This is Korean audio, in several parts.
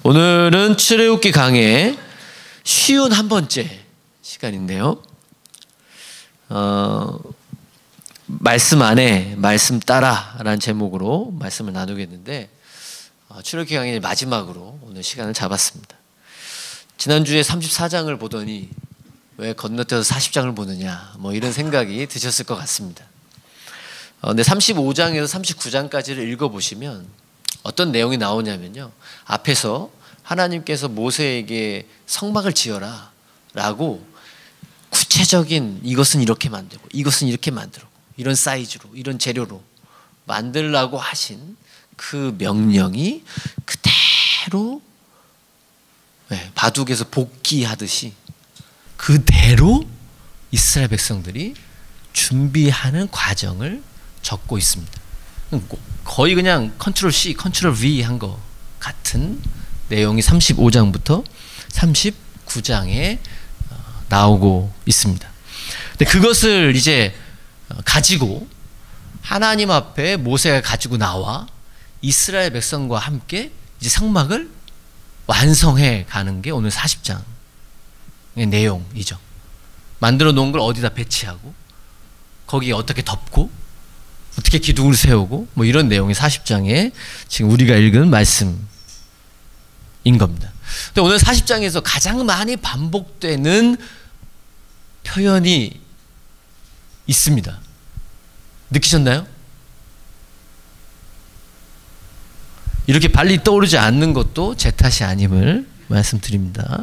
오늘은 출애굽기 강의 쉬운 한 번째 시간인데요. 말씀 안에 말씀 따라 라는 제목으로 말씀을 나누겠는데, 출애굽기 강의 마지막으로 오늘 시간을 잡았습니다. 지난주에 34장을 보더니 왜 건너뛰어서 40장을 보느냐, 뭐 이런 생각이 드셨을 것 같습니다. 근데 35장에서 39장까지를 읽어보시면 어떤 내용이 나오냐면요, 앞에서 하나님께서 모세에게 성막을 지어라 라고 구체적인 이것은 이렇게 만들고 이것은 이렇게 만들고 이런 사이즈로 이런 재료로 만들라고 하신 그 명령이 그대로 바둑에서 복기하듯이 그대로 이스라엘 백성들이 준비하는 과정을 적고 있습니다. 거의 그냥 컨트롤 C, 컨트롤 V 한 거 같은 내용이 35장부터 39장에 나오고 있습니다. 근데 그것을 이제 가지고 하나님 앞에 모세가 가지고 나와 이스라엘 백성과 함께 이제 성막을 완성해 가는 게 오늘 40장의 내용이죠. 만들어 놓은 걸 어디다 배치하고 거기에 어떻게 덮고 어떻게 기둥을 세우고 뭐 이런 내용이 40장에 지금 우리가 읽은 말씀인 겁니다. 근데 오늘 40장에서 가장 많이 반복되는 표현이 있습니다. 느끼셨나요? 이렇게 빨리 떠오르지 않는 것도 제 탓이 아님을 말씀드립니다.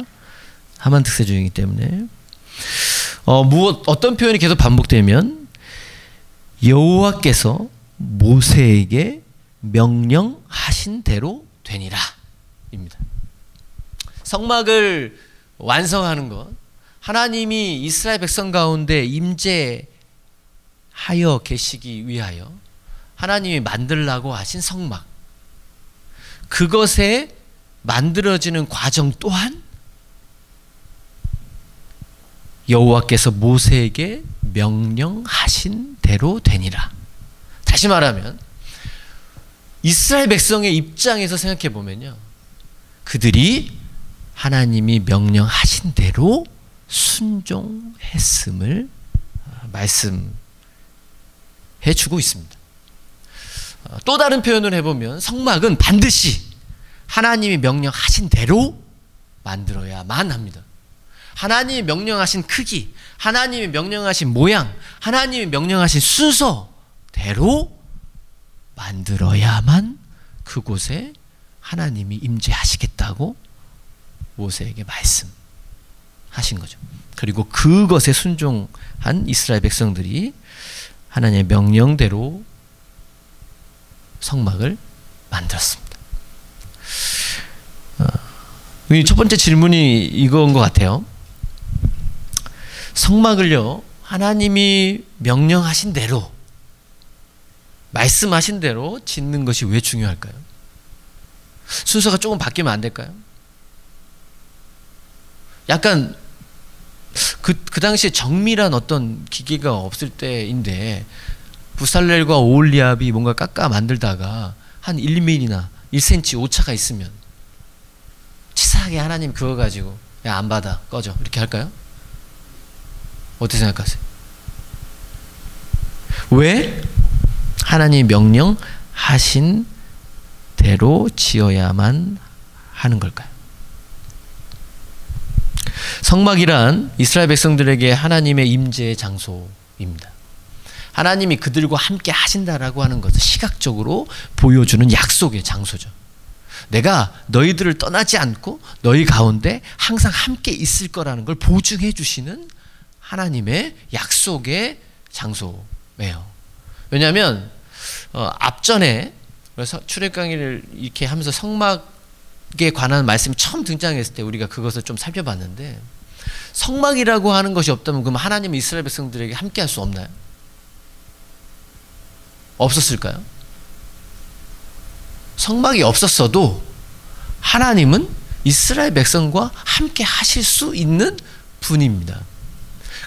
하만 특세주의이기 때문에. 어떤 표현이 계속 반복되면 여호와께서 모세에게 명령하신 대로 되니라 입니다. 성막을 완성하는 것, 하나님이 이스라엘 백성 가운데 임재하여 계시기 위하여 하나님이 만들라고 하신 성막, 그것에 만들어지는 과정 또한 여호와께서 모세에게 명령하신 대로 되니라. 다시 말하면 이스라엘 백성의 입장에서 생각해 보면요, 그들이 하나님이 명령하신 대로 순종했음을 말씀해 주고 있습니다. 또 다른 표현을 해보면 성막은 반드시 하나님이 명령하신 대로 만들어야만 합니다. 하나님이 명령하신 크기, 하나님이 명령하신 모양, 하나님이 명령하신 순서대로 만들어야만 그곳에 하나님이 임재하시겠다고 모세에게 말씀하신 거죠. 그리고 그것에 순종한 이스라엘 백성들이 하나님의 명령대로 성막을 만들었습니다. 첫 번째 질문이 이거인 것 같아요. 성막을요, 하나님이 명령하신 대로, 말씀하신 대로 짓는 것이 왜 중요할까요? 순서가 조금 바뀌면 안 될까요? 약간 그 당시에 정밀한 어떤 기계가 없을 때인데 부살렐과 오홀리압이 뭔가 깎아 만들다가 한 1mm나 1cm 오차가 있으면 치사하게 하나님 그거 가지고 야, 안 받아, 꺼져, 이렇게 할까요? 어떻게 생각하세요? 왜 하나님이 명령하신 대로 지어야만 하는 걸까요? 성막이란 이스라엘 백성들에게 하나님의 임재의 장소입니다. 하나님이 그들과 함께 하신다라고 하는 것을 시각적으로 보여주는 약속의 장소죠. 내가 너희들을 떠나지 않고 너희 가운데 항상 함께 있을 거라는 걸 보증해 주시는 하나님의 약속의 장소예요. 왜냐하면 앞전에 출애굽 강의를 이렇게 하면서 성막에 관한 말씀이 처음 등장했을 때 우리가 그것을 좀 살펴봤는데, 성막이라고 하는 것이 없다면 그럼 하나님은 이스라엘 백성들에게 함께 할 수 없나요? 없었을까요? 성막이 없었어도 하나님은 이스라엘 백성과 함께 하실 수 있는 분입니다.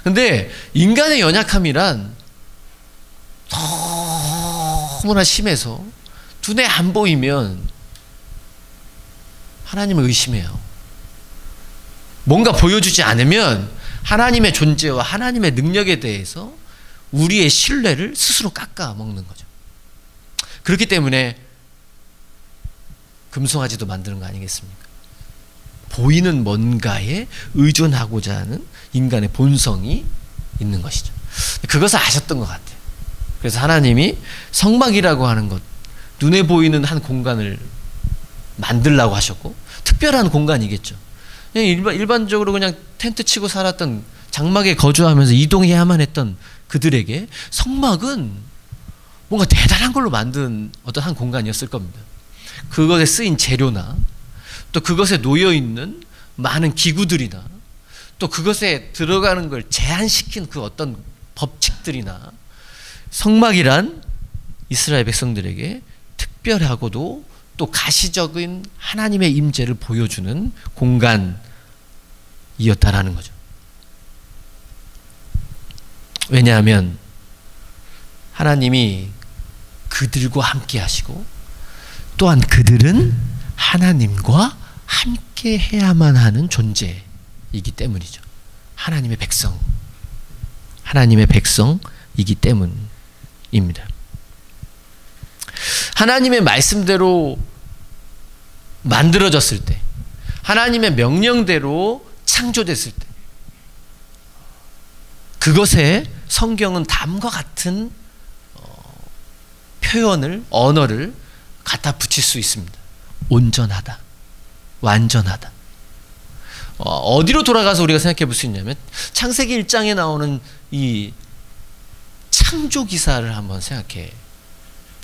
근데 인간의 연약함이란 너무나 심해서 눈에 안 보이면 하나님을 의심해요. 뭔가 보여주지 않으면 하나님의 존재와 하나님의 능력에 대해서 우리의 신뢰를 스스로 깎아 먹는 거죠. 그렇기 때문에 금송아지도 만드는 거 아니겠습니까? 보이는 뭔가에 의존하고자 하는 인간의 본성이 있는 것이죠. 그것을 아셨던 것 같아요. 그래서 하나님이 성막이라고 하는 것, 눈에 보이는 한 공간을 만들라고 하셨고, 특별한 공간이겠죠. 그냥 일반적으로 그냥 텐트 치고 살았던, 장막에 거주하면서 이동해야만 했던 그들에게 성막은 뭔가 대단한 걸로 만든 어떤 한 공간이었을 겁니다. 그것에 쓰인 재료나 또 그것에 놓여있는 많은 기구들이나 또 그것에 들어가는 걸 제한시킨 그 어떤 법칙들이나, 성막이란 이스라엘 백성들에게 특별하고도 또 가시적인 하나님의 임재를 보여주는 공간이었다라는 거죠. 왜냐하면 하나님이 그들과 함께 하시고 또한 그들은 하나님과 함께 해야만 하는 존재이기 때문이죠. 하나님의 백성이기 때문입니다. 하나님의 말씀대로 만들어졌을 때, 하나님의 명령대로 창조됐을 때, 그것에 성경은 다음과 같은 표현을, 언어를 갖다 붙일 수 있습니다. 온전하다, 완전하다. 어디로 돌아가서 우리가 생각해 볼 수 있냐면 창세기 1장에 나오는 이 창조 기사를 한번 생각해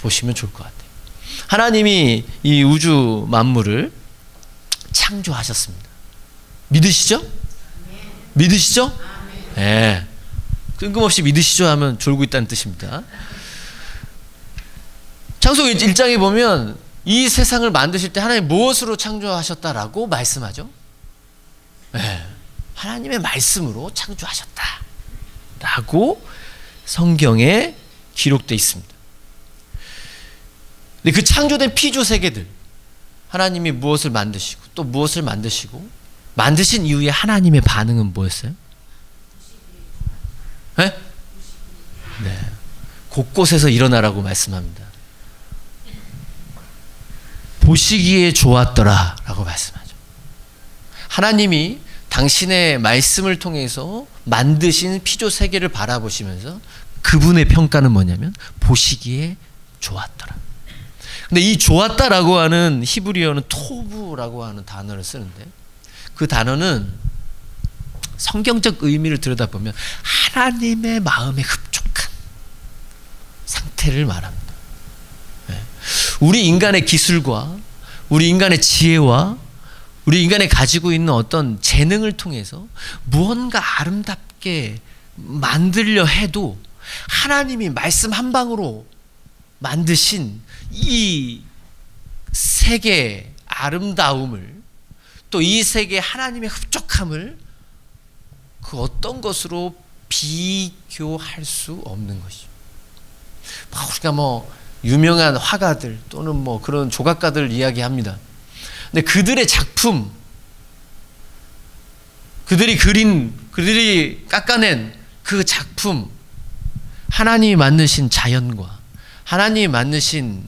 보시면 좋을 것 같아요. 하나님이 이 우주 만물을 창조하셨습니다. 믿으시죠? 믿으시죠? 네. 뜬금없이 믿으시죠 하면 졸고 있다는 뜻입니다. 창세기 1장에 보면 이 세상을 만드실 때 하나님 무엇으로 창조하셨다라고 말씀하죠? 네. 하나님의 말씀으로 창조하셨다라고 성경에 기록되어 있습니다. 근데 그 창조된 피조 세계들, 하나님이 무엇을 만드시고 또 무엇을 만드시고 만드신 이후에 하나님의 반응은 뭐였어요? 네? 네. 곳곳에서 일어나라고 말씀합니다. 보시기에 좋았더라 라고 말씀하죠. 하나님이 당신의 말씀을 통해서 만드신 피조 세계를 바라보시면서 그분의 평가는 뭐냐면 보시기에 좋았더라. 근데 이 좋았다라고 하는 히브리어는 토브라고 하는 단어를 쓰는데, 그 단어는 성경적 의미를 들여다보면 하나님의 마음에 흡족한 상태를 말합니다. 우리 인간의 기술과 우리 인간의 지혜와 우리 인간이 가지고 있는 어떤 재능을 통해서 무언가 아름답게 만들려 해도 하나님이 말씀 한 방으로 만드신 이 세계의 아름다움을, 또 이 세계의 하나님의 흡족함을 그 어떤 것으로 비교할 수 없는 것이죠. 우리가 유명한 화가들 또는 그런 조각가들 이야기합니다. 근데 그들의 작품, 그들이 깎아낸 그 작품, 하나님이 만드신 자연과 하나님이 만드신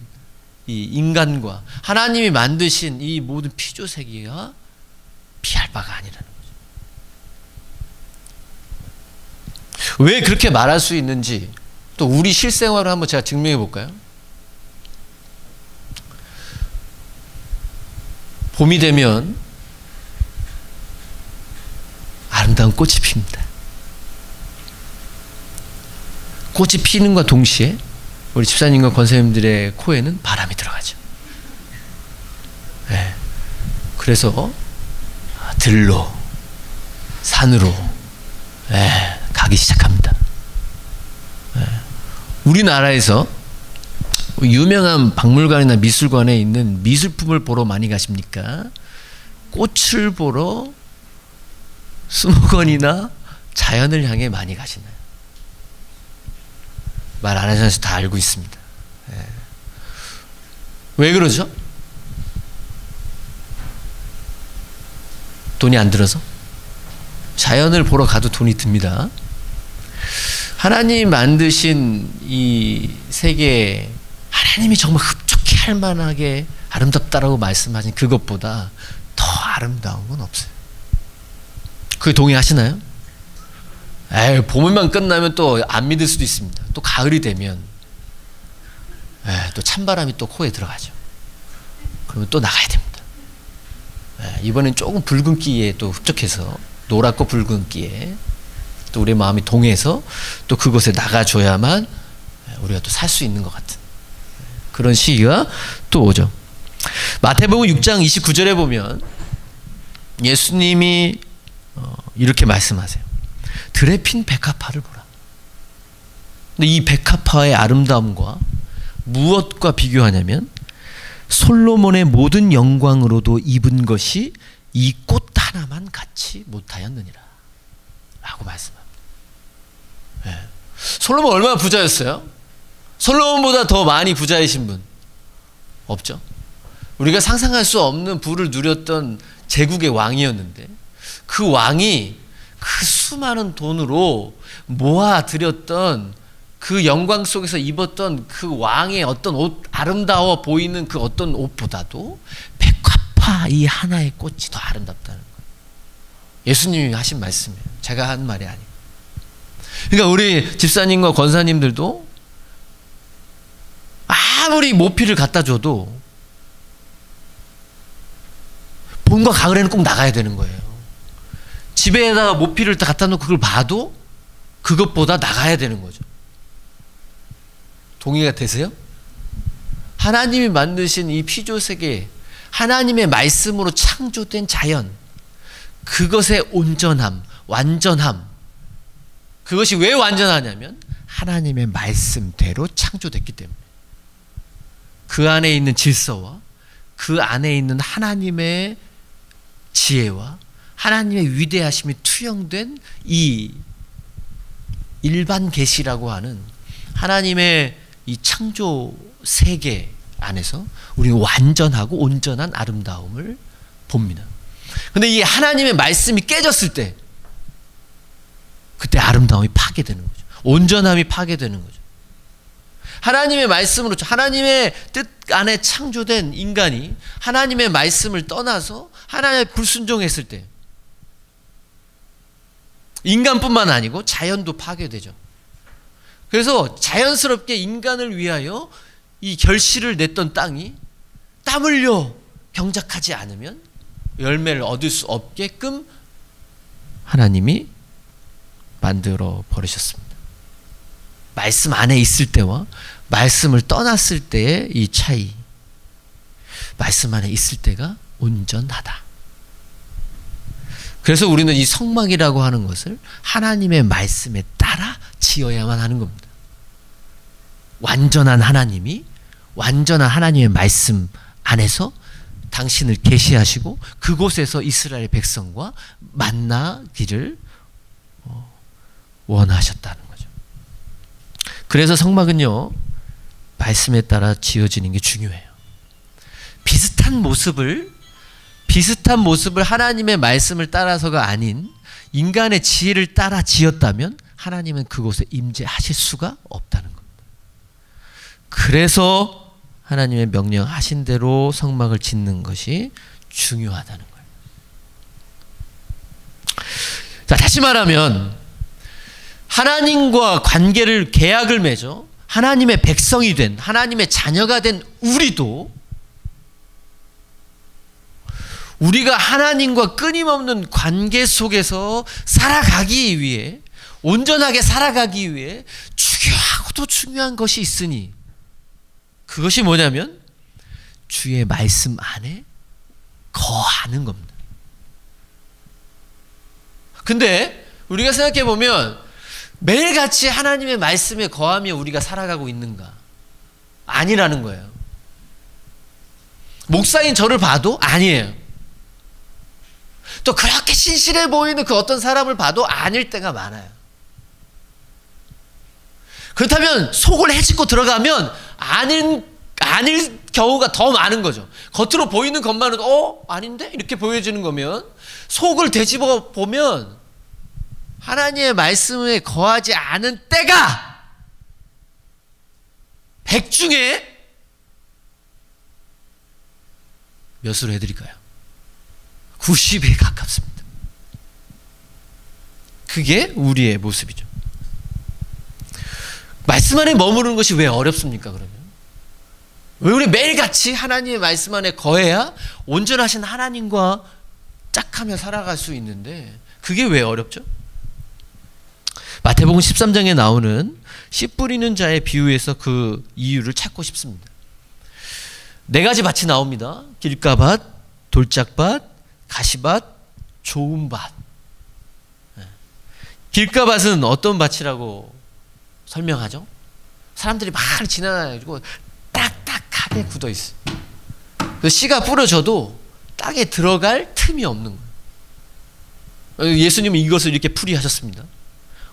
이 인간과 하나님이 만드신 이 모든 피조 세계가 비할 바가 아니라는 거죠. 왜 그렇게 말할 수 있는지 또 우리 실생활을 한번 제가 증명해 볼까요? 봄이 되면 아름다운 꽃이 핍니다. 꽃이 피는과 동시에 우리 집사님과 권사님들의 코에는 바람이 들어가죠. 네. 그래서 들로, 산으로 가기 시작합니다. 우리나라에서 유명한 박물관이나 미술관에 있는 미술품을 보러 많이 가십니까? 꽃을 보러 수목원이나 자연을 향해 많이 가시나요? 말 안 하셔서 다 알고 있습니다. 왜 그러죠? 돈이 안 들어서? 자연을 보러 가도 돈이 듭니다. 하나님 만드신 이 세계에 하나님이 정말 흡족해 할 만하게 아름답다라고 말씀하신 그것보다 더 아름다운 건 없어요. 그게 동의하시나요? 에이, 봄만 끝나면 또 안 믿을 수도 있습니다. 또 가을이 되면 또 찬바람이 또 코에 들어가죠. 그러면 또 나가야 됩니다. 이번엔 조금 붉은기에 또 흡족해서 노랗고 붉은기에 또 우리의 마음이 동해서 또 그곳에 나가줘야만 우리가 또 살 수 있는 것 같은 그런 시기가 또 오죠. 마태복음 6장 29절에 보면 예수님이 이렇게 말씀하세요. 들에 핀 백합화를 보라. 근데 이 백합화의 아름다움과 무엇과 비교하냐면 솔로몬의 모든 영광으로도 입은 것이 이 꽃 하나만 같이 못하였느니라 라고 말씀합니다. 솔로몬 얼마나 부자였어요? 솔로몬보다 더 많이 부자이신 분 없죠? 우리가 상상할 수 없는 부를 누렸던 제국의 왕이었는데 그 왕이 그 수많은 돈으로 모아들였던 그 영광 속에서 입었던 그 왕의 어떤 옷, 아름다워 보이는 그 어떤 옷보다도 백합화 이 하나의 꽃이 더 아름답다는 거예요. 예수님이 하신 말씀이에요. 제가 한 말이 아니에요. 그러니까 우리 집사님과 권사님들도 아무리 모피를 갖다 줘도 봄과 가을에는 꼭 나가야 되는 거예요. 집에다가 모피를 갖다 놓고 그걸 봐도 그것보다 나가야 되는 거죠. 동의가 되세요? 하나님이 만드신 이 피조세계, 하나님의 말씀으로 창조된 자연, 그것의 온전함, 완전함, 그것이 왜 완전하냐면 하나님의 말씀대로 창조됐기 때문에 그 안에 있는 질서와 그 안에 있는 하나님의 지혜와 하나님의 위대하심이 투영된 이 일반 계시라고 하는 하나님의 이 창조 세계 안에서 우리는 완전하고 온전한 아름다움을 봅니다. 근데 이 하나님의 말씀이 깨졌을 때 그때 아름다움이 파괴되는 거죠. 온전함이 파괴되는 거죠. 하나님의 말씀으로 하나님의 뜻 안에 창조된 인간이 하나님의 말씀을 떠나서 하나님의 불순종했을 때 인간뿐만 아니고 자연도 파괴되죠. 그래서 자연스럽게 인간을 위하여 이 결실을 냈던 땅이 땀 흘려 경작하지 않으면 열매를 얻을 수 없게끔 하나님이 만들어 버리셨습니다. 말씀 안에 있을 때와 말씀을 떠났을 때의 이 차이. 말씀 안에 있을 때가 온전하다. 그래서 우리는 이 성막이라고 하는 것을 하나님의 말씀에 따라 지어야만 하는 겁니다. 완전한 하나님이 완전한 하나님의 말씀 안에서 당신을 계시하시고 그곳에서 이스라엘 백성과 만나기를 원하셨다는 거죠. 그래서 성막은요, 말씀에 따라 지어지는 게 중요해요. 비슷한 모습을 하나님의 말씀을 따라서가 아닌 인간의 지혜를 따라 지었다면 하나님은 그곳에 임재하실 수가 없다는 겁니다. 그래서 하나님의 명령하신 대로 성막을 짓는 것이 중요하다는 거예요. 자, 다시 말하면 하나님과 관계를 계약을 맺어 하나님의 백성이 된 하나님의 자녀가 된 우리도 우리가 하나님과 끊임없는 관계 속에서 살아가기 위해 온전하게 살아가기 위해 중요하고도 중요한 것이 있으니 그것이 뭐냐면 주의 말씀 안에 거하는 겁니다. 근데 우리가 생각해 보면 매일같이 하나님의 말씀에 거하며 우리가 살아가고 있는가? 아니라는 거예요. 목사인 저를 봐도 아니에요. 또 그렇게 신실해 보이는 그 어떤 사람을 봐도 아닐 때가 많아요. 그렇다면 속을 헤집고 들어가면 아닐 경우가 더 많은 거죠. 겉으로 보이는 것만으로도 아닌데? 이렇게 보여지는 거면 속을 되짚어 보면 하나님의 말씀에 거하지 않은 때가 100 중에 몇으로 해드릴까요? 90에 가깝습니다. 그게 우리의 모습이죠. 말씀 안에 머무르는 것이 왜 어렵습니까, 그러면? 왜 우리 매일같이 하나님의 말씀 안에 거해야 온전하신 하나님과 짝하며 살아갈 수 있는데 그게 왜 어렵죠? 마태복음 13장에 나오는 씨 뿌리는 자의 비유에서 그 이유를 찾고 싶습니다. 4가지 밭이 나옵니다. 길가밭, 돌짝밭, 가시밭, 좋은 밭. 길가밭은 어떤 밭이라고 설명하죠? 사람들이 많이 지나가지고 딱딱하게 굳어 있어요. 그 씨가 뿌려져도 땅에 들어갈 틈이 없는 거예요. 예수님은 이것을 이렇게 풀이하셨습니다.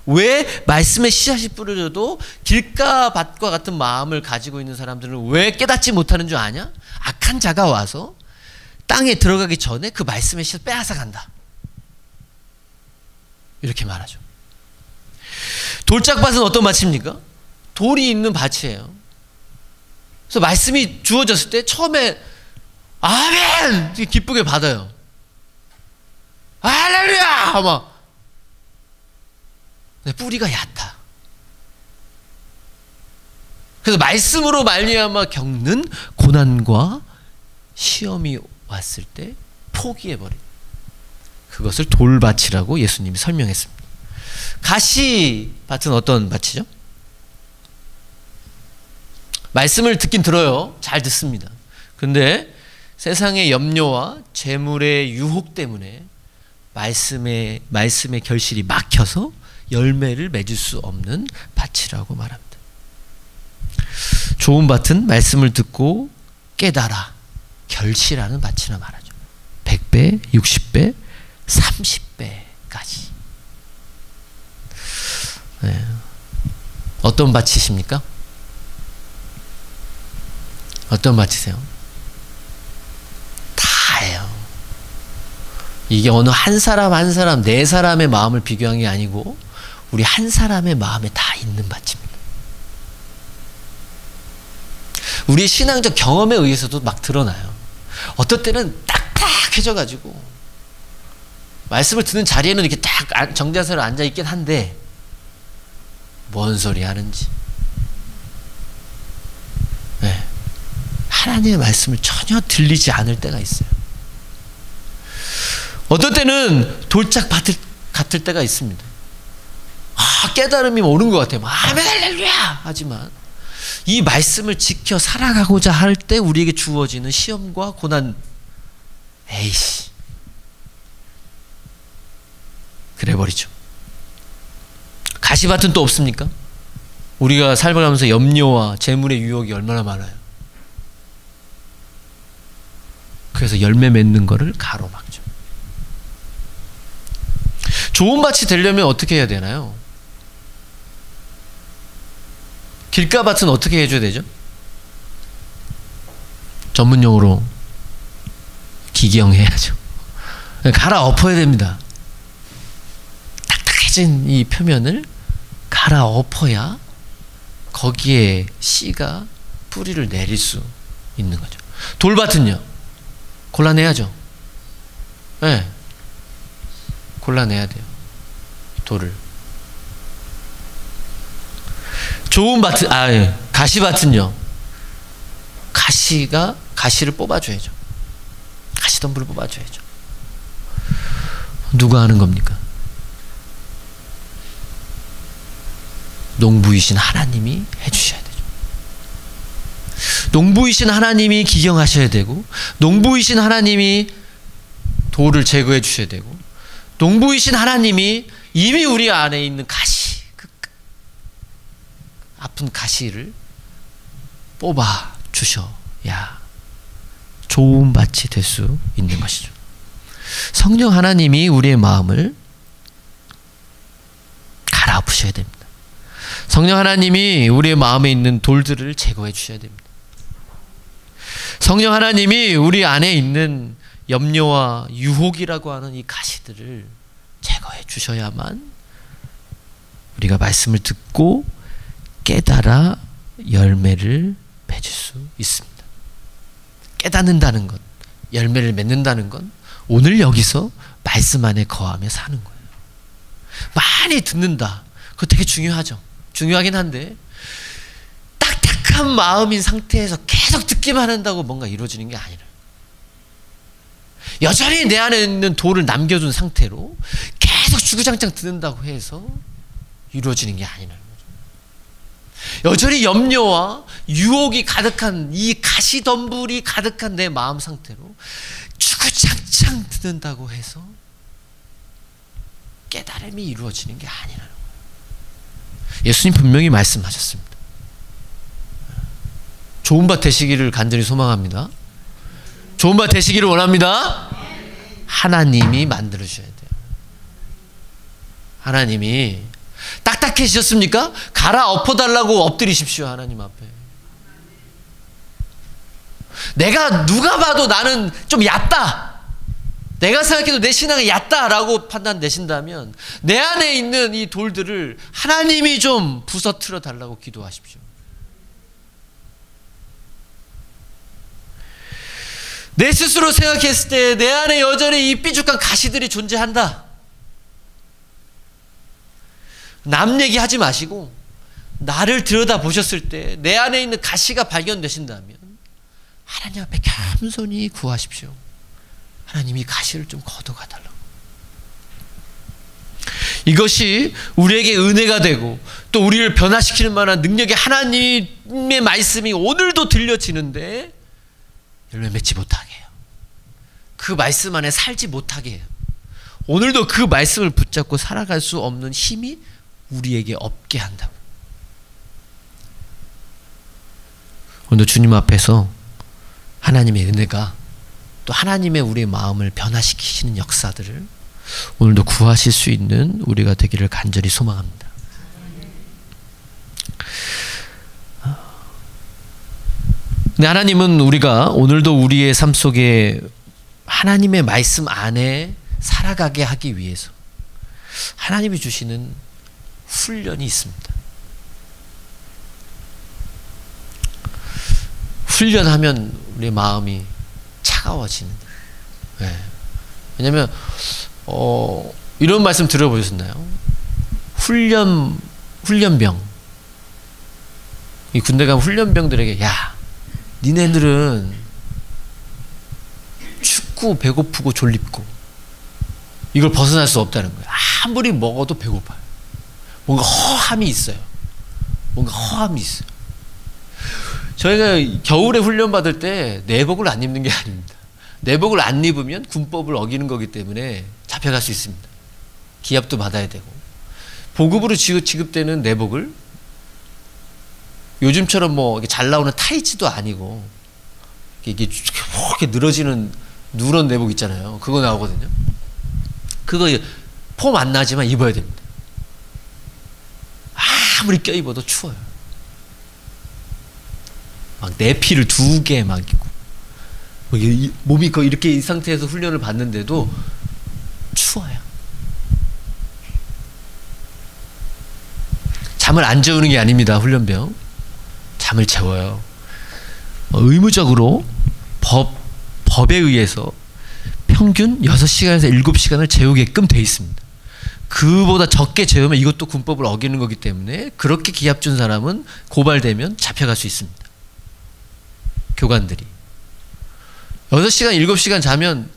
왜 말씀에 씨앗이 뿌려져도 길가밭과 같은 마음을 가지고 있는 사람들은 왜 깨닫지 못하는 줄 아냐? 악한 자가 와서 땅에 들어가기 전에 그 말씀의 씨앗을 빼앗아 간다. 이렇게 말하죠. 돌짝밭은 어떤 밭입니까? 돌이 있는 밭이에요. 그래서 말씀이 주어졌을 때 처음에 아멘! 기쁘게 받아요. 할렐루야! 막. 근데 뿌리가 얕아. 그래서 말씀으로 말미암아 겪는 고난과 시험이 왔을 때 포기해버린, 그것을 돌밭이라고 예수님이 설명했습니다. 가시밭은 어떤 밭이죠? 말씀을 듣긴 들어요. 잘 듣습니다. 근데 세상의 염려와 재물의 유혹 때문에 말씀의 결실이 막혀서 열매를 맺을 수 없는 밭이라고 말합니다. 좋은 밭은 말씀을 듣고 깨달아 결실하는 밭이라 말하죠. 100배, 60배, 30배까지. 네. 어떤 밭이십니까? 어떤 밭이세요? 다예요. 이게 어느 한 사람 한 사람, 네 사람의 마음을 비교한 게 아니고 우리 한 사람의 마음에 다 있는 밭입니다. 우리의 신앙적 경험에 의해서도 막 드러나요. 어떨 때는 딱딱해져 가지고 말씀을 듣는 자리에는 이렇게 딱 정자세로 앉아 있긴 한데 뭔 소리 하는지, 네. 하나님의 말씀을 전혀 들리지 않을 때가 있어요. 어떨 때는 돌짝 같을 때가 있습니다. 깨달음이 오는 것 같아요. 아멘 할렐루야 하지만 이 말씀을 지켜 살아가고자 할 때 우리에게 주어지는 시험과 고난, 에이씨, 그래버리죠. 가시밭은 또 없습니까? 우리가 살아가면서 염려와 재물의 유혹이 얼마나 많아요. 그래서 열매 맺는 거를 가로막죠. 좋은 밭이 되려면 어떻게 해야 되나요? 길가밭은 어떻게 해줘야 되죠? 전문용어로 기경해야죠. 갈아엎어야 됩니다. 딱딱해진 이 표면을 갈아엎어야 거기에 씨가 뿌리를 내릴 수 있는 거죠. 돌밭은요? 골라내야죠. 네. 골라내야 돼요. 돌을. 좋은 밭은, 가시밭은요? 가시를 뽑아줘야죠. 가시덤불을 뽑아줘야죠. 누가 하는 겁니까? 농부이신 하나님이 해주셔야 되죠. 농부이신 하나님이 기경하셔야 되고, 농부이신 하나님이 돌을 제거해 주셔야 되고, 농부이신 하나님이 이미 우리 안에 있는 가시, 그 아픈 가시를 뽑아 주셔야 좋은 밭이 될 수 있는 것이죠. 성령 하나님이 우리의 마음을 갈아엎으셔야 됩니다. 성령 하나님이 우리의 마음에 있는 돌들을 제거해 주셔야 됩니다. 성령 하나님이 우리 안에 있는 염려와 유혹이라고 하는 이 가시들을 제거해 주셔야만 우리가 말씀을 듣고 깨달아 열매를 맺을 수 있습니다. 깨닫는다는 것, 열매를 맺는다는 건 오늘 여기서 말씀 안에 거하며 사는 거예요. 많이 듣는다. 그거 되게 중요하죠. 중요하긴 한데 딱딱한 마음인 상태에서 계속 듣기만 한다고 뭔가 이루어지는 게 아니라 여전히 내 안에 있는 돌을 남겨둔 상태로 계속 주구장창 듣는다고 해서 이루어지는 게 아니라는 거죠. 여전히 염려와 유혹이 가득한 이 가시덤불이 가득한 내 마음 상태로 주구장창 듣는다고 해서 깨달음이 이루어지는 게 아니라는 거예요. 예수님 분명히 말씀하셨습니다. 좋은 밭 되시기를 간절히 소망합니다. 좋은 밭 되시기를 원합니다. 하나님이 만들어주셔야 돼요. 하나님이 딱딱해지셨습니까? 갈아엎어달라고 엎드리십시오. 하나님 앞에. 누가 봐도 나는 좀 얕다, 내가 생각해도 내 신앙이 얕다라고 판단되신다면 내 안에 있는 이 돌들을 하나님이 좀 부서뜨려 달라고 기도하십시오. 내 스스로 생각했을 때 내 안에 여전히 이 삐죽한 가시들이 존재한다. 남 얘기하지 마시고 나를 들여다보셨을 때 내 안에 있는 가시가 발견되신다면 하나님 앞에 겸손히 구하십시오. 하나님이 가시를 좀 걷어가달라고. 이것이 우리에게 은혜가 되고 또 우리를 변화시키는 만한 능력의 하나님의 말씀이 오늘도 들려지는데 열매 맺지 못하게 해요. 그 말씀 안에 살지 못하게 해요. 오늘도 그 말씀을 붙잡고 살아갈 수 없는 힘이 우리에게 없게 한다고. 오늘 주님 앞에서 하나님의 은혜가 또 하나님의 우리의 마음을 변화시키시는 역사들을 오늘도 구하실 수 있는 우리가 되기를 간절히 소망합니다. 근데 하나님은 우리가 오늘도 우리의 삶 속에 하나님의 말씀 안에 살아가게 하기 위해서 하나님이 주시는 훈련이 있습니다. 훈련하면 우리 마음이 차가워지는. 네. 왜냐면 이런 말씀 들어보셨나요? 훈련병. 이 군대 가면 훈련병들에게 야, 니네들은 춥고 배고프고 졸립고 이걸 벗어날 수 없다는 거예요. 아무리 먹어도 배고파요. 뭔가 허함이 있어요. 뭔가 허함이 있어요. 저희가 겨울에 훈련 받을 때 내복을 안 입는 게 아닙니다. 내복을 안 입으면 군법을 어기는 거기 때문에 잡혀갈 수 있습니다. 기합도 받아야 되고. 보급으로 지급되는 내복을 요즘처럼 뭐 잘 나오는 타이츠도 아니고 이게 늘어지는 누런 내복 있잖아요. 그거 나오거든요. 그거 폼 안 나지만 입어야 됩니다. 아무리 껴입어도 추워요. 막 내피를 2개 막 입고 몸이 거의 이렇게 이 상태에서 훈련을 받는데도 추워요. 잠을 안 재우는 게 아닙니다. 훈련병 잠을 재워요. 의무적으로 법에 의해서 평균 6시간에서 7시간을 재우게끔 돼 있습니다. 그보다 적게 재우면 이것도 군법을 어기는 거기 때문에 그렇게 기합 준 사람은 고발되면 잡혀갈 수 있습니다. 교관들이 6시간 7시간 자면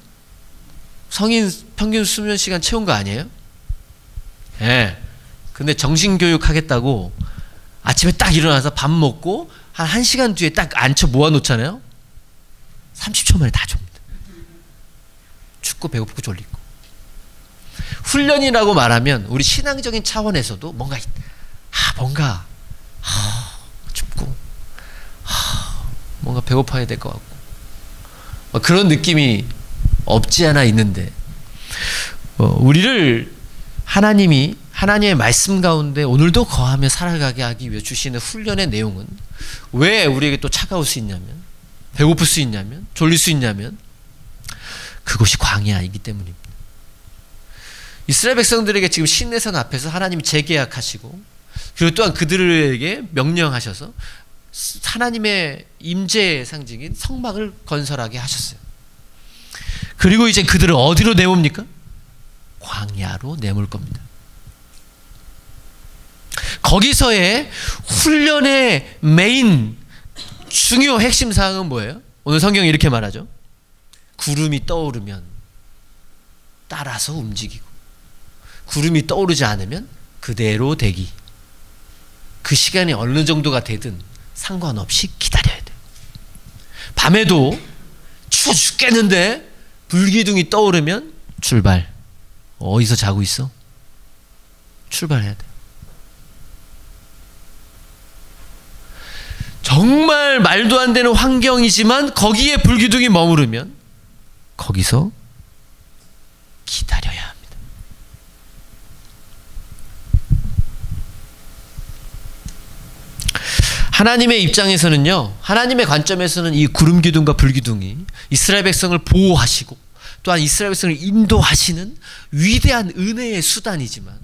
성인 평균 수면 시간 채운 거 아니에요? 예. 네. 근데 정신교육 하겠다고 아침에 딱 일어나서 밥 먹고 한 1시간 뒤에 딱 앉혀 모아 놓잖아요. 30초 만에 다 줍니다. 춥고 배고프고 졸리고. 훈련이라고 말하면 우리 신앙적인 차원에서도 뭔가 춥고 뭔가 배고파야 될 것 같고 그런 느낌이 없지 않아 있는데 우리를 하나님이 하나님의 말씀 가운데 오늘도 거하며 살아가게 하기 위해 주시는 훈련의 내용은 왜 우리에게 또 차가울 수 있냐면 배고플 수 있냐면, 졸릴 수 있냐면 그곳이 광야이기 때문입니다. 이스라엘 백성들에게 지금 시내산 앞에서 하나님이 재계약하시고, 그리고 또한 그들에게 명령하셔서 하나님의 임재의 상징인 성막을 건설하게 하셨어요. 그리고 이제 그들을 어디로 내봅니까? 광야로 내몰 겁니다. 거기서의 훈련의 메인 중요 핵심 사항은 뭐예요? 오늘 성경이 이렇게 말하죠. 구름이 떠오르면 따라서 움직이고, 구름이 떠오르지 않으면 그대로 대기. 그 시간이 어느 정도가 되든 상관없이 기다려야 돼. 밤에도 추워 죽겠는데 불기둥이 떠오르면 출발. 어디서 자고 있어? 출발해야 돼. 정말 말도 안 되는 환경이지만 거기에 불기둥이 머무르면 거기서 기다려야 합니다. 하나님의 입장에서는요, 하나님의 관점에서는 이 구름 기둥과 불기둥이 이스라엘 백성을 보호하시고 또한 이스라엘 백성을 인도하시는 위대한 은혜의 수단이지만,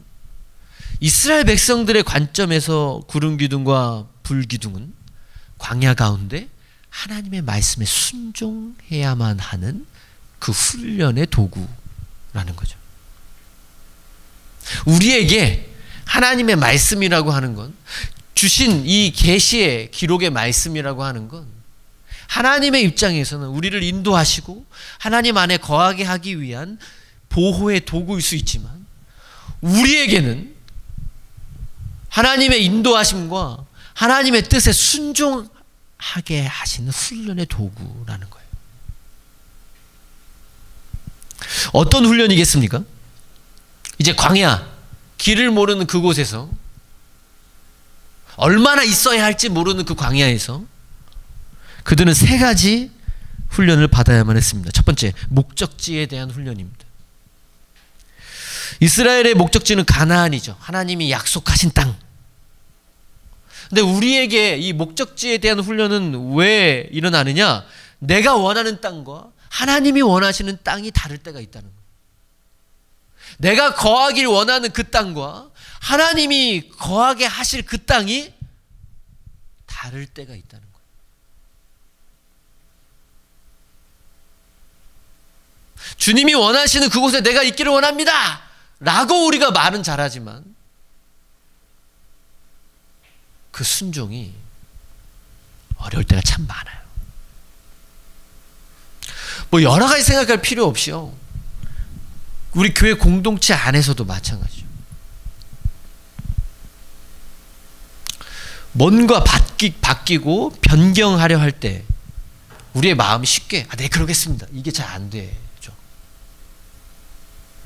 이스라엘 백성들의 관점에서 구름 기둥과 불기둥은 광야 가운데 하나님의 말씀에 순종해야만 하는 그 훈련의 도구라는 거죠. 우리에게 하나님의 말씀이라고 하는 건, 주신 이 계시의 기록의 말씀이라고 하는 건, 하나님의 입장에서는 우리를 인도하시고 하나님 안에 거하게 하기 위한 보호의 도구일 수 있지만, 우리에게는 하나님의 인도하심과 하나님의 뜻에 순종하게 하시는 훈련의 도구라는 거예요. 어떤 훈련이겠습니까? 이제 광야, 길을 모르는 그곳에서, 얼마나 있어야 할지 모르는 그 광야에서 그들은 세 가지 훈련을 받아야만 했습니다. 첫 번째, 목적지에 대한 훈련입니다. 이스라엘의 목적지는 가나안이죠. 하나님이 약속하신 땅. 근데 우리에게 이 목적지에 대한 훈련은 왜 일어나느냐? 내가 원하는 땅과 하나님이 원하시는 땅이 다를 때가 있다는 거예요. 내가 거하길 원하는 그 땅과 하나님이 거하게 하실 그 땅이 다를 때가 있다는 거예요. 주님이 원하시는 그곳에 내가 있기를 원합니다 라고 우리가 말은 잘하지만, 그 순종이 어려울 때가 참 많아요. 뭐 여러 가지 생각할 필요 없이요, 우리 교회 공동체 안에서도 마찬가지죠. 뭔가 바뀌고 변경하려 할 때 우리의 마음이 쉽게 네 그러겠습니다, 이게 잘 안 되죠.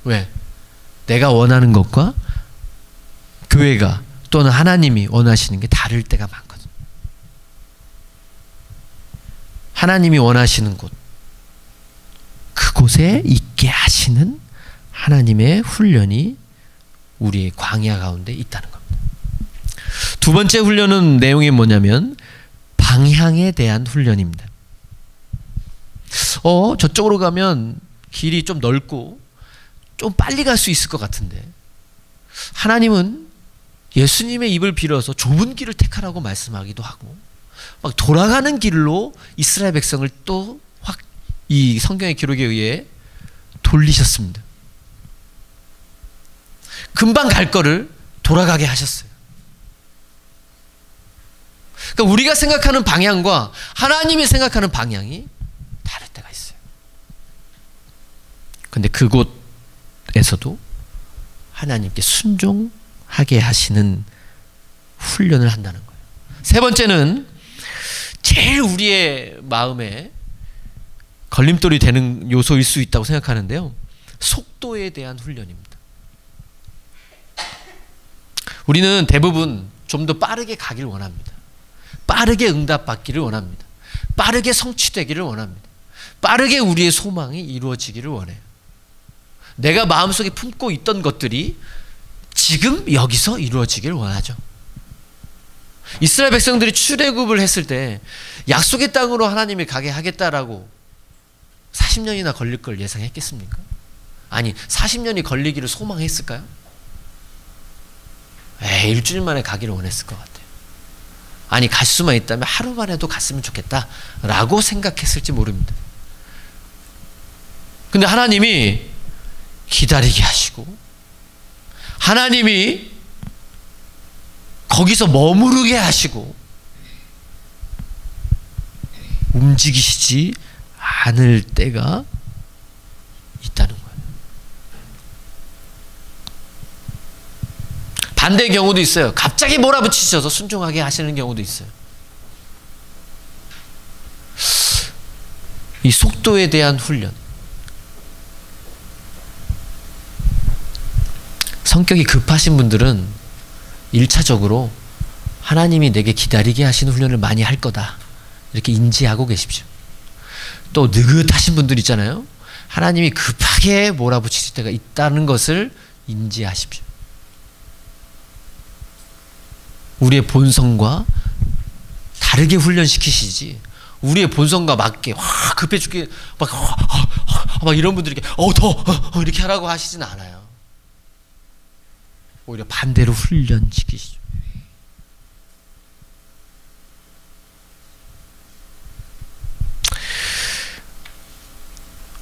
왜? 내가 원하는 것과 교회가 또는 하나님이 원하시는 게 다를 때가 많거든요. 하나님이 원하시는 곳, 그곳에 있게 하시는 하나님의 훈련이 우리의 광야 가운데 있다는 겁니다. 두 번째 훈련은 내용이 뭐냐면 방향에 대한 훈련입니다. 저쪽으로 가면 길이 좀 넓고 좀 빨리 갈 수 있을 것 같은데, 하나님은 예수님의 입을 빌어서 좁은 길을 택하라고 말씀하기도 하고, 막 돌아가는 길로 이스라엘 백성을 또 확 이 성경의 기록에 의해 돌리셨습니다. 금방 갈 거를 돌아가게 하셨어요. 그러니까 우리가 생각하는 방향과 하나님이 생각하는 방향이 다를 때가 있어요. 근데 그곳에서도 하나님께 순종하게 하시는 훈련을 한다는 거예요. 세 번째는 제일 우리의 마음에 걸림돌이 되는 요소일 수 있다고 생각하는데요, 속도에 대한 훈련입니다. 우리는 대부분 좀 더 빠르게 가길 원합니다. 빠르게 응답받기를 원합니다. 빠르게 성취되기를 원합니다. 빠르게 우리의 소망이 이루어지기를 원해요. 내가 마음속에 품고 있던 것들이 지금 여기서 이루어지기를 원하죠. 이스라엘 백성들이 출애굽을 했을 때 약속의 땅으로 하나님이 가게 하겠다라고 40년이나 걸릴 걸 예상했겠습니까? 아니 40년이 걸리기를 소망했을까요? 일주일 만에 가기를 원했을 것 같아요. 아니 갈 수만 있다면 하루만에도 갔으면 좋겠다라고 생각했을지 모릅니다. 근데 하나님이 기다리게 하시고 하나님이 거기서 머무르게 하시고 움직이시지 않을 때가 있다는 거예요. 반대의 경우도 있어요. 갑자기 몰아붙이셔서 순종하게 하시는 경우도 있어요. 이 속도에 대한 훈련. 성격이 급하신 분들은 1차적으로 하나님이 내게 기다리게 하시는 훈련을 많이 할 거다. 이렇게 인지하고 계십시오. 또 느긋하신 분들 있잖아요. 하나님이 급하게 몰아붙이실 때가 있다는 것을 인지하십시오. 우리의 본성과 다르게 훈련시키시지 우리의 본성과 맞게 급해 죽게 막 이런 분들에게 더 이렇게 하라고 하시진 않아요. 오히려 반대로 훈련시키시죠.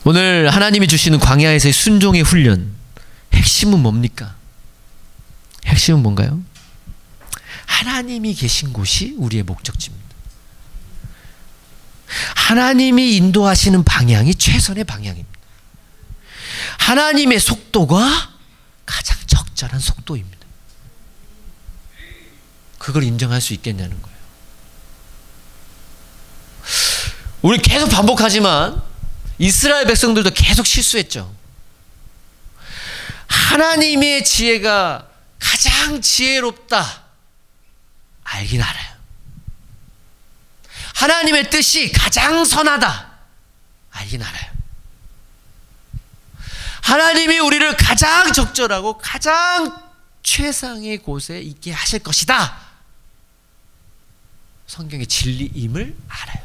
오늘 하나님이 주시는 광야에서의 순종의 훈련, 핵심은 뭡니까? 핵심은 뭔가요? 하나님이 계신 곳이 우리의 목적지입니다. 하나님이 인도하시는 방향이 최선의 방향입니다. 하나님의 속도가 가장 적절한 속도입니다. 그걸 인정할 수 있겠냐는 거예요. 우리 계속 반복하지만 이스라엘 백성들도 계속 실수했죠. 하나님의 지혜가 가장 지혜롭다 알긴 알아요. 하나님의 뜻이 가장 선하다 알긴 알아요. 하나님이 우리를 가장 적절하고 가장 최상의 곳에 있게 하실 것이다. 성경의 진리임을 알아요.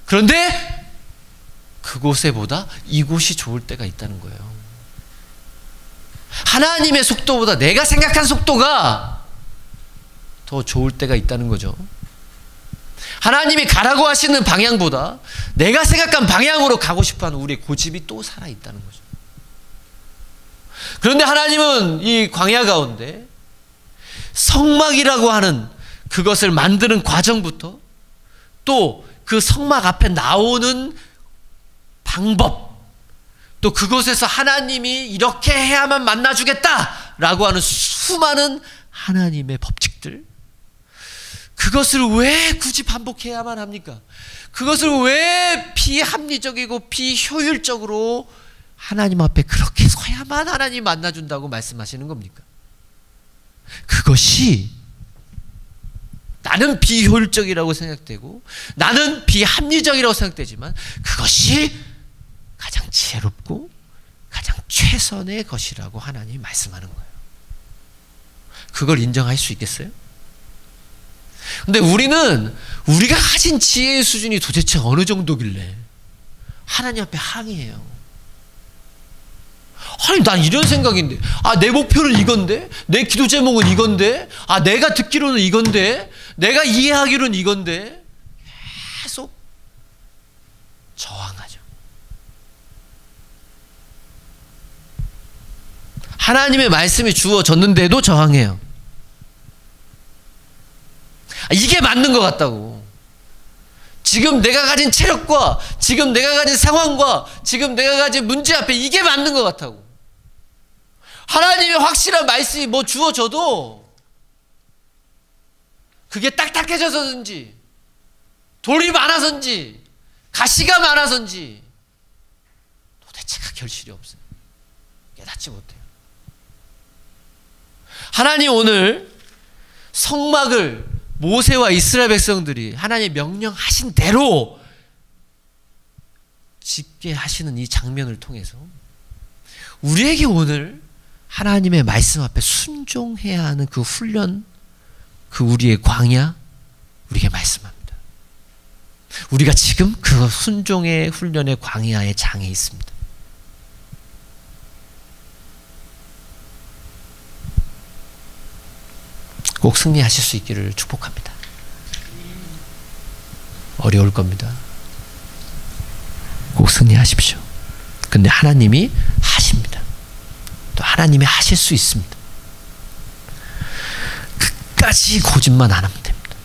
그런데 그곳에보다 이곳이 좋을 때가 있다는 거예요. 하나님의 속도보다 내가 생각한 속도가 더 좋을 때가 있다는 거죠. 하나님이 가라고 하시는 방향보다 내가 생각한 방향으로 가고 싶어하는 우리의 고집이 또 살아있다는 거죠. 그런데 하나님은 이 광야 가운데 성막이라고 하는 그것을 만드는 과정부터 또 그 성막 앞에 나오는 방법, 또 그곳에서 하나님이 이렇게 해야만 만나주겠다라고 하는 수많은 하나님의 법칙들, 그것을 왜 굳이 반복해야만 합니까? 그것을 왜 비합리적이고 비효율적으로 하나님 앞에 그렇게 서야만 하나님 만나준다고 말씀하시는 겁니까? 그것이 나는 비효율적이라고 생각되고 나는 비합리적이라고 생각되지만 그것이 가장 지혜롭고 가장 최선의 것이라고 하나님이 말씀하는 거예요. 그걸 인정할 수 있겠어요? 근데 우리는 우리가 가진 지혜의 수준이 도대체 어느 정도길래 하나님 앞에 항의해요. 아니 난 이런 생각인데, 내 목표는 이건데, 내 기도 제목은 이건데, 내가 듣기로는 이건데, 내가 이해하기로는 이건데, 계속 저항하죠. 하나님의 말씀이 주어졌는데도 저항해요. 이게 맞는 것 같다고. 지금 내가 가진 체력과 지금 내가 가진 상황과 지금 내가 가진 문제 앞에 이게 맞는 것 같다고. 하나님의 확실한 말씀이 뭐 주어져도 그게 딱딱해져서든지 돌이 많아서인지 가시가 많아서인지 도대체가 결실이 없어요. 깨닫지 못해요. 하나님 오늘 성막을 모세와 이스라엘 백성들이 하나님 명령하신 대로 짓게 하시는 이 장면을 통해서 우리에게 오늘 하나님의 말씀 앞에 순종해야 하는 그 훈련, 그 우리의 광야 우리에게 말씀합니다. 우리가 지금 그 순종의 훈련의 광야의 장에 있습니다. 꼭 승리하실 수 있기를 축복합니다. 어려울 겁니다. 꼭 승리하십시오. 근데 하나님이 하십니다. 또 하나님이 하실 수 있습니다. 끝까지 고집만 안 하면 됩니다.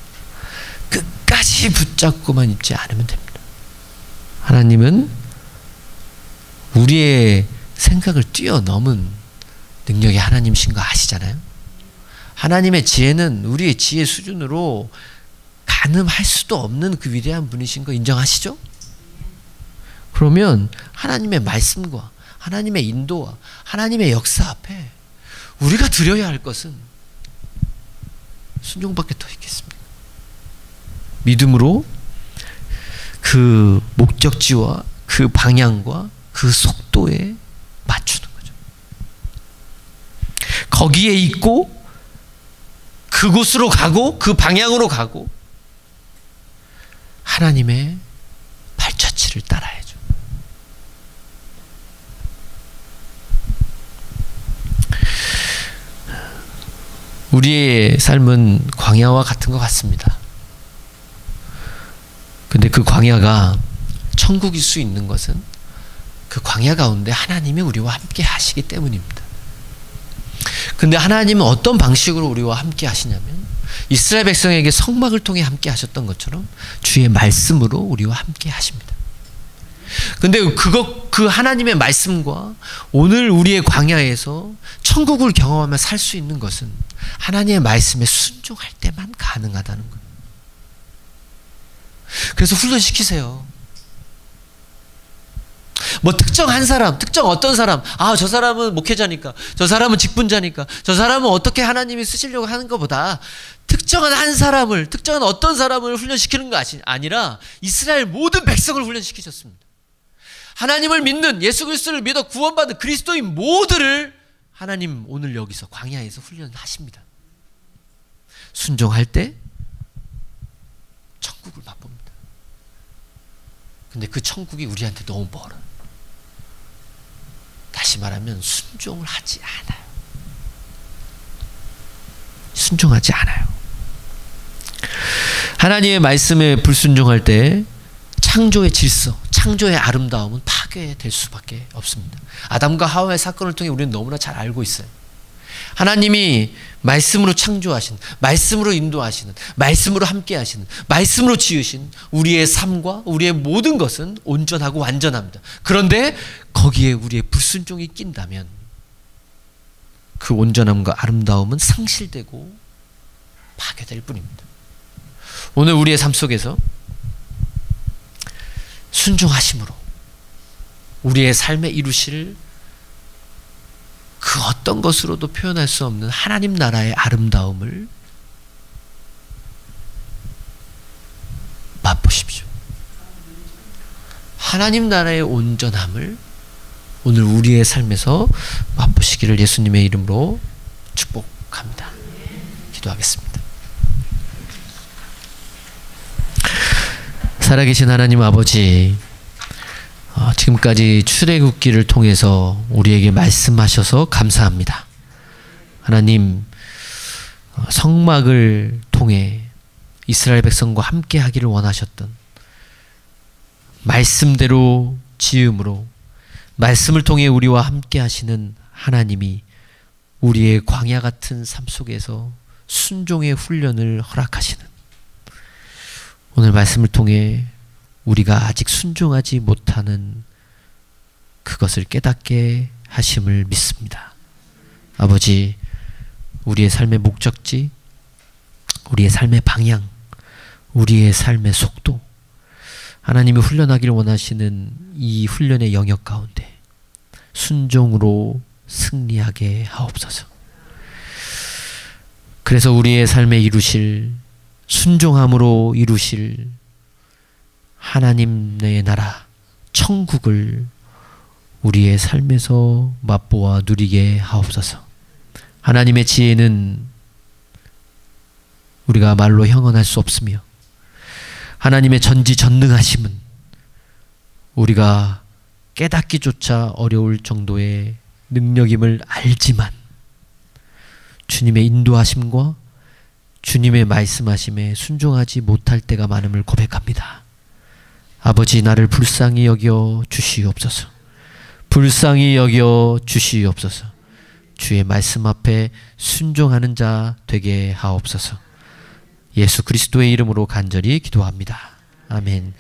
끝까지 붙잡고만 있지 않으면 됩니다. 하나님은 우리의 생각을 뛰어넘은 능력의 하나님이신 거 아시잖아요. 하나님의 지혜는 우리의 지혜 수준으로 가늠할 수도 없는 그 위대한 분이신 거 인정하시죠? 그러면 하나님의 말씀과 하나님의 인도와 하나님의 역사 앞에 우리가 드려야 할 것은 순종밖에 더 있겠습니까? 믿음으로 그 목적지와 그 방향과 그 속도에 맞추는 거죠. 거기에 있고 그곳으로 가고 그 방향으로 가고 하나님의 발자취를 따라야죠. 우리의 삶은 광야와 같은 것 같습니다. 근데 그 광야가 천국일 수 있는 것은 그 광야 가운데 하나님이 우리와 함께 하시기 때문입니다. 근데 하나님은 어떤 방식으로 우리와 함께 하시냐면 이스라엘 백성에게 성막을 통해 함께 하셨던 것처럼 주의 말씀으로 우리와 함께 하십니다. 근데 그 하나님의 말씀과 오늘 우리의 광야에서 천국을 경험하며 살 수 있는 것은 하나님의 말씀에 순종할 때만 가능하다는 거예요. 그래서 훈련시키세요. 뭐 특정한 사람, 특정 어떤 사람, 저 사람은 목회자니까, 저 사람은 직분자니까, 저 사람은 어떻게 하나님이 쓰시려고 하는 것보다 특정한 한 사람을, 특정한 어떤 사람을 훈련시키는 거 아니라 이스라엘 모든 백성을 훈련시키셨습니다. 하나님을 믿는, 예수 그리스도를 믿어 구원받은 그리스도인 모두를 하나님 오늘 여기서 광야에서 훈련하십니다. 순종할 때 천국을 맛봅니다. 근데 그 천국이 우리한테 너무 멀어요. 다시 말하면 순종을 하지 않아요. 순종하지 않아요. 하나님의 말씀에 불순종할 때 창조의 질서, 창조의 아름다움은 파괴될 수밖에 없습니다. 아담과 하와의 사건을 통해 우리는 너무나 잘 알고 있어요. 하나님이 말씀으로 창조하신, 말씀으로 인도하시는, 말씀으로 함께하시는, 말씀으로 지으신 우리의 삶과 우리의 모든 것은 온전하고 완전합니다. 그런데 거기에 우리의 불순종이 낀다면 그 온전함과 아름다움은 상실되고 파괴될 뿐입니다. 오늘 우리의 삶 속에서 순종하심으로 우리의 삶에 이루실 그 어떤 것으로도 표현할 수 없는 하나님 나라의 아름다움을 맛보십시오. 하나님 나라의 온전함을 오늘 우리의 삶에서 맛보시기를 예수님의 이름으로 축복합니다. 기도하겠습니다. 살아계신 하나님 아버지, 지금까지 출애굽기를 통해서 우리에게 말씀하셔서 감사합니다. 하나님, 성막을 통해 이스라엘 백성과 함께 하기를 원하셨던 말씀대로 지음으로 말씀을 통해 우리와 함께 하시는 하나님이 우리의 광야 같은 삶 속에서 순종의 훈련을 허락하시는 오늘 말씀을 통해 우리가 아직 순종하지 못하는 그것을 깨닫게 하심을 믿습니다. 아버지, 우리의 삶의 목적지, 우리의 삶의 방향, 우리의 삶의 속도, 하나님이 훈련하기를 원하시는 이 훈련의 영역 가운데 순종으로 승리하게 하옵소서. 그래서 우리의 삶에 이루실, 순종함으로 이루실 하나님의 나라, 천국을 우리의 삶에서 맛보아 누리게 하옵소서. 하나님의 지혜는 우리가 말로 형언할 수 없으며 하나님의 전지전능하심은 우리가 깨닫기조차 어려울 정도의 능력임을 알지만 주님의 인도하심과 주님의 말씀하심에 순종하지 못할 때가 많음을 고백합니다. 아버지, 나를 불쌍히 여겨 주시옵소서. 불쌍히 여겨 주시옵소서. 주의 말씀 앞에 순종하는 자 되게 하옵소서. 예수 그리스도의 이름으로 간절히 기도합니다. 아멘.